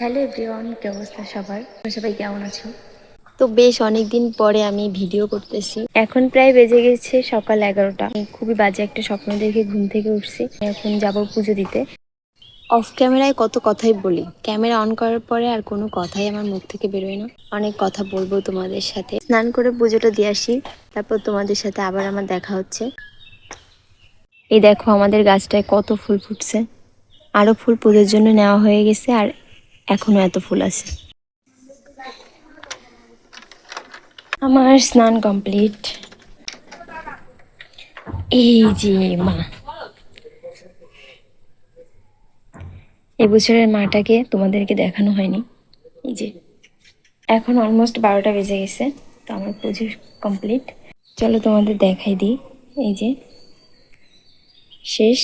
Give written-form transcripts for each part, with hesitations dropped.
Hello everyone, কি অবস্থা সবার? সবাই কেমন আছো? তো বেশ অনেকদিন পরে আমি ভিডিও করতেছি। এখন প্রায় বেজে গেছে সকাল 11টা। খুবই বাজে একটা স্বপ্ন দেখে ঘুম থেকে উঠছি। এখন যাব পুজো দিতে। অফ ক্যামেরায় কত কথাই বলি, ক্যামেরা অন করার পরে আর কোনো কথাই আমার মুখ থেকে বেরোয় না। অনেক কথা বলবো তোমাদের সাথে। স্নান করে পুজোটা দিয়ে আসি, তারপর তোমাদের সাথে আবার আমার দেখা হচ্ছে। এই দেখো আমাদের গাছটায় কত ফুল ফুটছে। আরো ফুল পুজোর জন্য নেওয়া হয়ে গেছে, আর এখনো এত ফুল আছে। আমার স্নান কমপ্লিট। এই যে মা, এবছরের মাটাকে তোমাদেরকে দেখানো হয়নি। এই যে এখন অলমোস্ট 12টা বেজে গেছে, তো আমার পুজো কমপ্লিট। চলো তোমাদের দেখাই দিই। এই যে শেষ।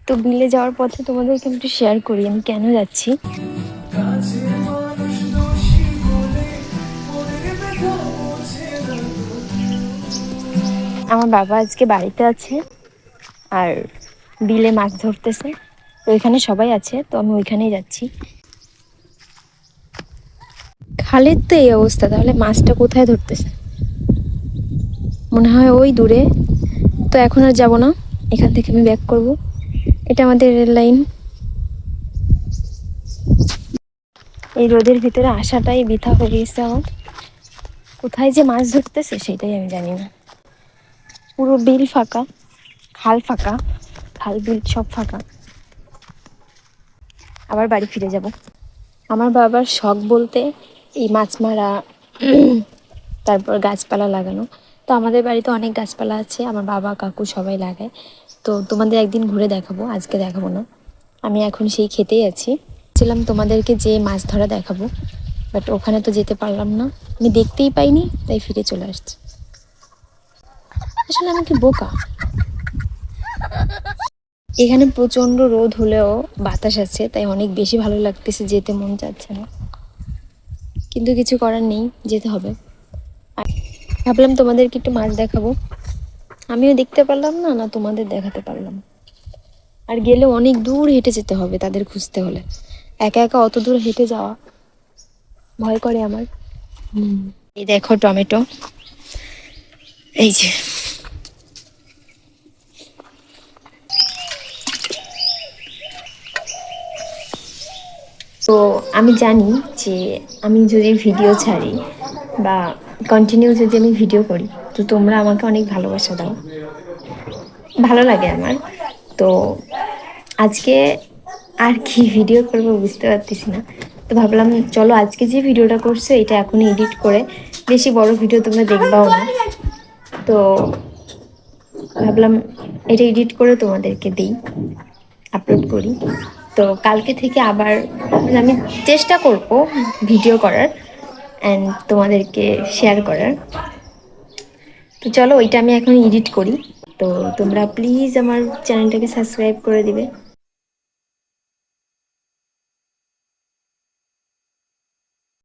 তো বিলে যাওয়ার পথে তোমাদেরকে একটু শেয়ার করি আমি কেন যাচ্ছি। আমার বাবা আজকে বাড়িতে আছে, আর বিলে মাছ ধরতেছে। তো ওইখানে সবাই আছে, তো আমি ওইখানেই যাচ্ছি। খালের তো এই অবস্থা, তাহলে মাছটা কোথায় ধরতেছে? মনে হয় ওই দূরে। তো এখন আর যাবো না, এখান থেকে আমি ব্যাক করব। এটা আমাদের রেল লাইন। এই রোদের ভিতরে আসাটাই বৃথা হয়ে গেছে আমার। কোথায় যে মাছ ধরতেছে সেটাই আমি জানি না। পুরো বিল ফাঁকা, খাল ফাঁকা, খাল বিল সব ফাঁকা। আবার বাড়ি ফিরে যাব। আমার বাবার শখ বলতে এই মাছ মারা, তারপর গাছপালা লাগানো। তো আমাদের বাড়িতে অনেক গাছপালা আছে, আমার বাবা কাকু সবাই লাগায়। তো তোমাদের একদিন ঘুরে দেখাবো, আজকে দেখাবো না। আমি এখন সেই খেতেই আছি। ছিলাম তোমাদেরকে যে মাছ ধরা দেখাবো, বাট ওখানে তো যেতে পারলাম না। আমি দেখতেই পাইনি, তাই ফিরে চলে আসছি। আসলে আমি কি বোকা। এখানে প্রচন্ড রোদ হলেও বাতাস আছে, তাই অনেক বেশি ভালো লাগতেছে, যেতে মন চাচ্ছে না, কিন্তু কিছু করার নেই, যেতে হবে। আর ভাবলাম তোমাদেরকে একটু মাছ দেখাবো। আমিও দেখতে পারলাম না, না তোমাদের দেখাতে পারলাম। আর গেলে অনেক দূর হেঁটে যেতে হবে তাদের খুঁজতে হলে। একা একা অত দূর হেঁটে যাওয়া ভয় করে আমার। এই দেখো টমেটো, এই যে। তো আমি জানি যে আমি যদি ভিডিও ছাড়ি বা কন্টিনিউ যদি আমি ভিডিও করি, তো তোমরা আমাকে অনেক ভালোবাসা দাও, ভালো লাগে আমার। তো আজকে আর কি ভিডিও করবো বুঝতে পারতেছি না। তো ভাবলাম চলো আজকে যে ভিডিওটা করছো এটা এখনই এডিট করে, বেশি বড় ভিডিও তোমরা দেখবাও না, তো ভাবলাম এটা এডিট করে তোমাদেরকে দিই, আপলোড করি। তো কালকে থেকে আবার আমি চেষ্টা করব ভিডিও করার অ্যান্ড তোমাদেরকে শেয়ার করার। তো চলো ওইটা আমি এখন এডিট করি। তো তোমরা প্লিজ আমার চ্যানেলটাকে সাবস্ক্রাইব করে দিবে।